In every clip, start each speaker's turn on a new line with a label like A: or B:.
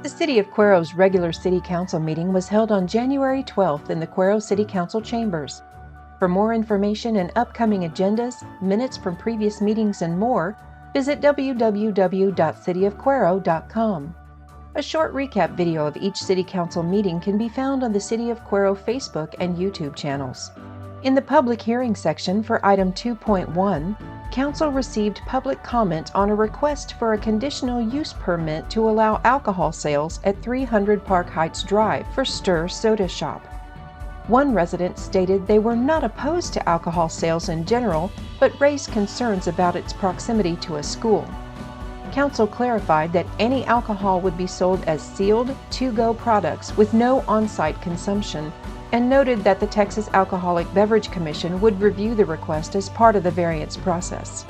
A: The City of Cuero's regular City Council meeting was held on January 12th in the Cuero City Council chambers. For more information and upcoming agendas, minutes from previous meetings, and more, visit www.cityofcuero.com. A short recap video of each City Council meeting can be found on the City of Cuero Facebook and YouTube channels. In the public hearing section for item 2.1, Council received public comment on a request for a conditional use permit to allow alcohol sales at 300 Park Heights Drive for Stir Soda Shop. One resident stated they were not opposed to alcohol sales in general, but raised concerns about its proximity to a school. Council clarified that any alcohol would be sold as sealed, to-go products with no on-site consumption, and noted that the Texas Alcoholic Beverage Commission would review the request as part of the variance process.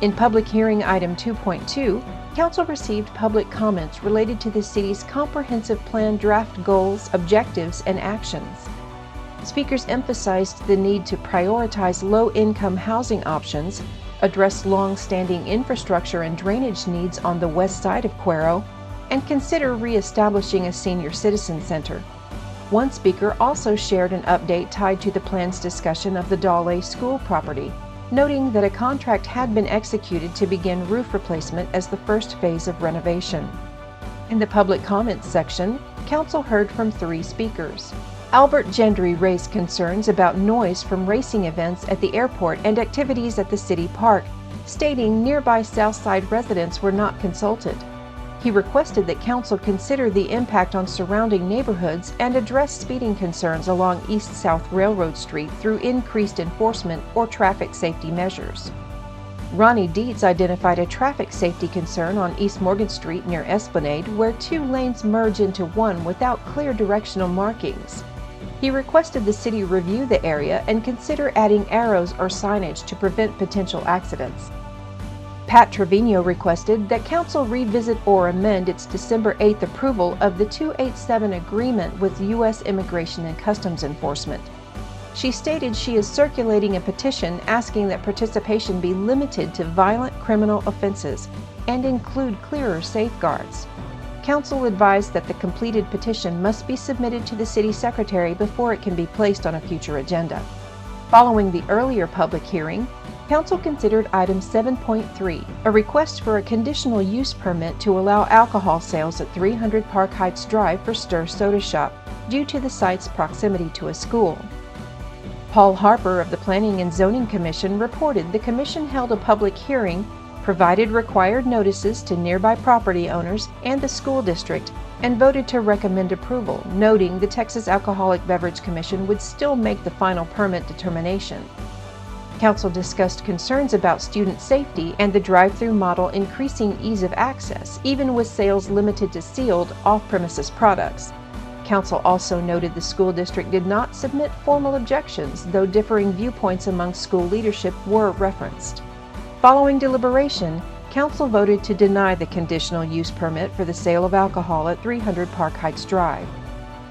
A: In public hearing item 2.2, Council received public comments related to the city's comprehensive plan draft goals, objectives, and actions. Speakers emphasized the need to prioritize low-income housing options, address long-standing infrastructure and drainage needs on the west side of Cuero, and consider re-establishing a senior citizen center. One speaker also shared an update tied to the plan's discussion of the Dale School property, noting that a contract had been executed to begin roof replacement as the first phase of renovation. In the public comments section, Council heard from three speakers. Albert Gendry raised concerns about noise from racing events at the airport and activities at the city park, stating nearby Southside residents were not consulted. He requested that Council consider the impact on surrounding neighborhoods and address speeding concerns along East-South Railroad Street through increased enforcement or traffic safety measures. Ronnie Dietz identified a traffic safety concern on East Morgan Street near Esplanade, where two lanes merge into one without clear directional markings. He requested the city review the area and consider adding arrows or signage to prevent potential accidents. Pat Trevino requested that Council revisit or amend its December 8th approval of the 287 agreement with U.S. Immigration and Customs Enforcement. She stated she is circulating a petition asking that participation be limited to violent criminal offenses and include clearer safeguards. Council advised that the completed petition must be submitted to the City Secretary before it can be placed on a future agenda. Following the earlier public hearing, Council considered item 7.3, a request for a conditional use permit to allow alcohol sales at 300 Park Heights Drive for Stir Soda Shop due to the site's proximity to a school. Paul Harper of the Planning and Zoning Commission reported the Commission held a public hearing, provided required notices to nearby property owners and the school district, and voted to recommend approval, noting the Texas Alcoholic Beverage Commission would still make the final permit determination. Council discussed concerns about student safety and the drive-through model increasing ease of access, even with sales limited to sealed, off-premises products. Council also noted the school district did not submit formal objections, though differing viewpoints among school leadership were referenced. Following deliberation, Council voted to deny the conditional use permit for the sale of alcohol at 300 Park Heights Drive.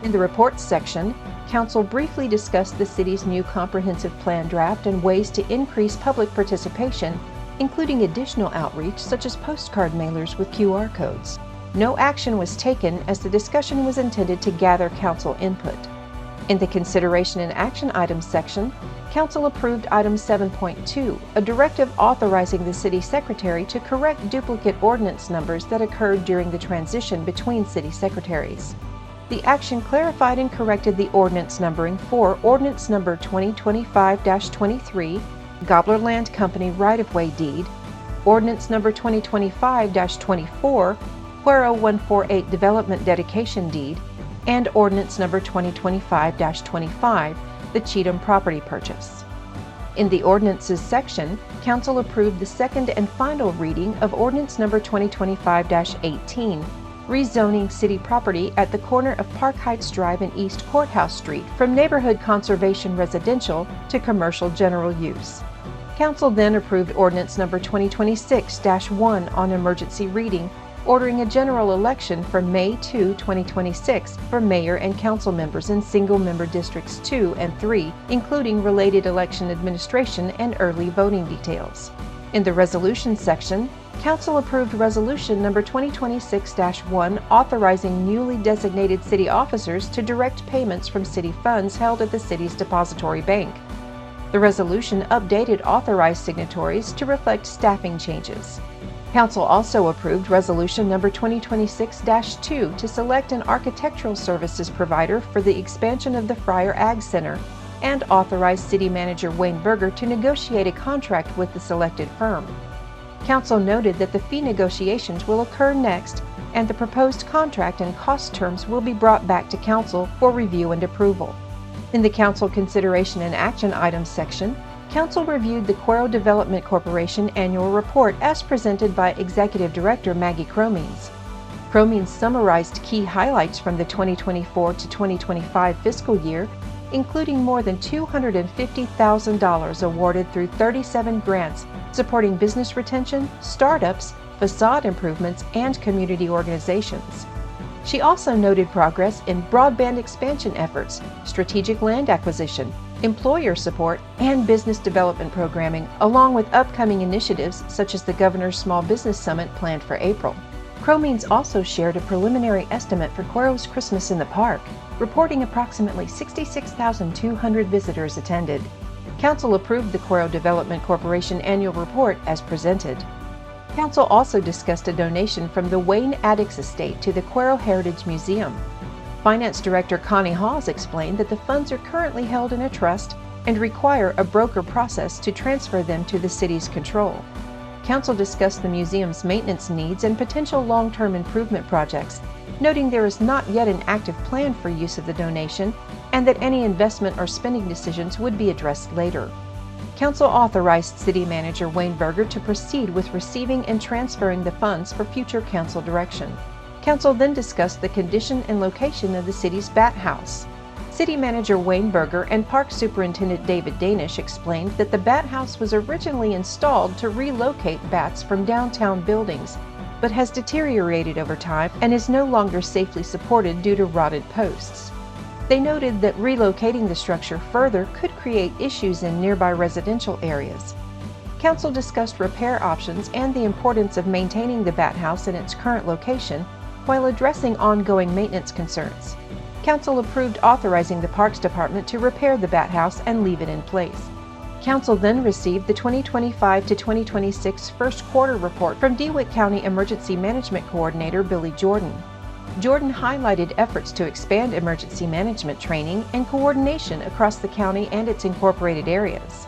A: In the reports section, Council briefly discussed the city's new comprehensive plan draft and ways to increase public participation, including additional outreach such as postcard mailers with QR codes. No action was taken as the discussion was intended to gather Council input. In the consideration and action items section, Council approved item 7.2, a directive authorizing the City Secretary to correct duplicate ordinance numbers that occurred during the transition between City Secretaries. The action clarified and corrected the ordinance numbering for Ordinance Number 2025-23, Gobbler Land Company Right-of-Way Deed, Ordinance Number 2025-24, Cuero 148 Development Dedication Deed, and Ordinance Number 2025-25, the Cheatham Property Purchase. In the Ordinances section, Council approved the second and final reading of Ordinance Number 2025-18, rezoning city property at the corner of Park Heights Drive and East Courthouse Street from neighborhood conservation residential to commercial general use. Council then approved Ordinance Number 2026-1 on emergency reading, ordering a general election for May 2, 2026 for mayor and council members in single-member districts 2 and 3, including related election administration and early voting details. In the resolution section, Council approved Resolution number 2026-1 authorizing newly designated city officers to direct payments from city funds held at the city's depository bank. The resolution updated authorized signatories to reflect staffing changes. Council also approved Resolution number 2026-2 to select an architectural services provider for the expansion of the Friar Ag Center and authorized City Manager Wayne Berger to negotiate a contract with the selected firm. Council noted that the fee negotiations will occur next, and the proposed contract and cost terms will be brought back to Council for review and approval. In the Council Consideration and Action Items section, Council reviewed the Cuero Development Corporation Annual Report as presented by Executive Director Maggie Cromines. Cromines summarized key highlights from the 2024 to 2025 fiscal year, including more than $250,000 awarded through 37 grants supporting business retention, startups, facade improvements, and community organizations. She also noted progress in broadband expansion efforts, strategic land acquisition, employer support, and business development programming, along with upcoming initiatives such as the Governor's Small Business Summit planned for April. Cromines also shared a preliminary estimate for Cuero's Christmas in the Park, reporting approximately 66,200 visitors attended. Council approved the Cuero Development Corporation Annual Report as presented. Council also discussed a donation from the Wayne Addicks Estate to the Cuero Heritage Museum. Finance Director Connie Hawes explained that the funds are currently held in a trust and require a broker process to transfer them to the city's control. Council discussed the museum's maintenance needs and potential long-term improvement projects, noting there is not yet an active plan for use of the donation and that any investment or spending decisions would be addressed later. Council authorized City Manager Wayne Berger to proceed with receiving and transferring the funds for future Council direction. Council then discussed the condition and location of the city's bat house. City Manager Wayne Berger and Park Superintendent David Danish explained that the bat house was originally installed to relocate bats from downtown buildings, but has deteriorated over time and is no longer safely supported due to rotted posts. They noted that relocating the structure further could create issues in nearby residential areas. Council discussed repair options and the importance of maintaining the bat house in its current location while addressing ongoing maintenance concerns. Council approved authorizing the Parks Department to repair the bat house and leave it in place. Council then received the 2025 to 2026 first quarter report from DeWitt County Emergency Management Coordinator Billy Jordan. Jordan highlighted efforts to expand emergency management training and coordination across the county and its incorporated areas.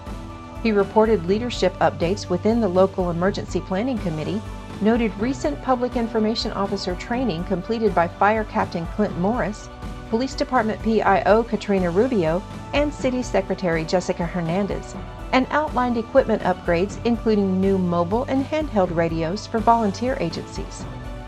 A: He reported leadership updates within the local emergency planning committee, noted recent public information officer training completed by Fire Captain Clint Morris, Police Department PIO Katrina Rubio, and City Secretary Jessica Hernandez, and outlined equipment upgrades including new mobile and handheld radios for volunteer agencies.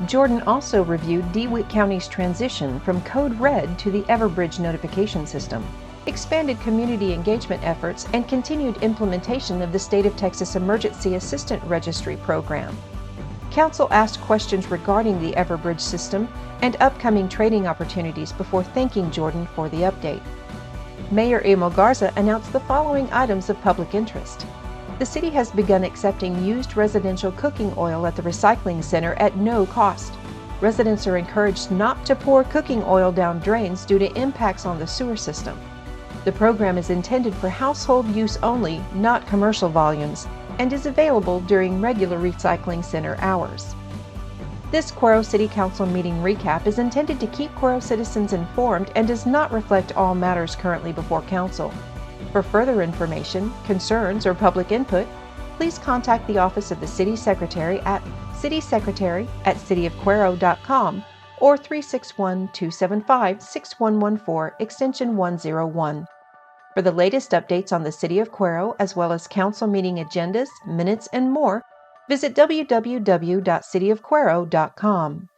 A: Jordan also reviewed DeWitt County's transition from Code Red to the Everbridge notification system, expanded community engagement efforts, and continued implementation of the State of Texas Emergency Assistant Registry program. Council asked questions regarding the Everbridge system and upcoming trading opportunities before thanking Jordan for the update. Mayor Emil Garza announced the following items of public interest. The city has begun accepting used residential cooking oil at the recycling center at no cost. Residents are encouraged not to pour cooking oil down drains due to impacts on the sewer system. The program is intended for household use only, not commercial volumes, and is available during regular recycling center hours. This Cuero City Council meeting recap is intended to keep Cuero citizens informed and does not reflect all matters currently before Council. For further information, concerns, or public input, please contact the Office of the City Secretary at citysecretary@cityofcuero.com or 361-275-6114 extension 101. For the latest updates on the City of Cuero, as well as Council meeting agendas, minutes, and more, visit www.cityofcuero.com.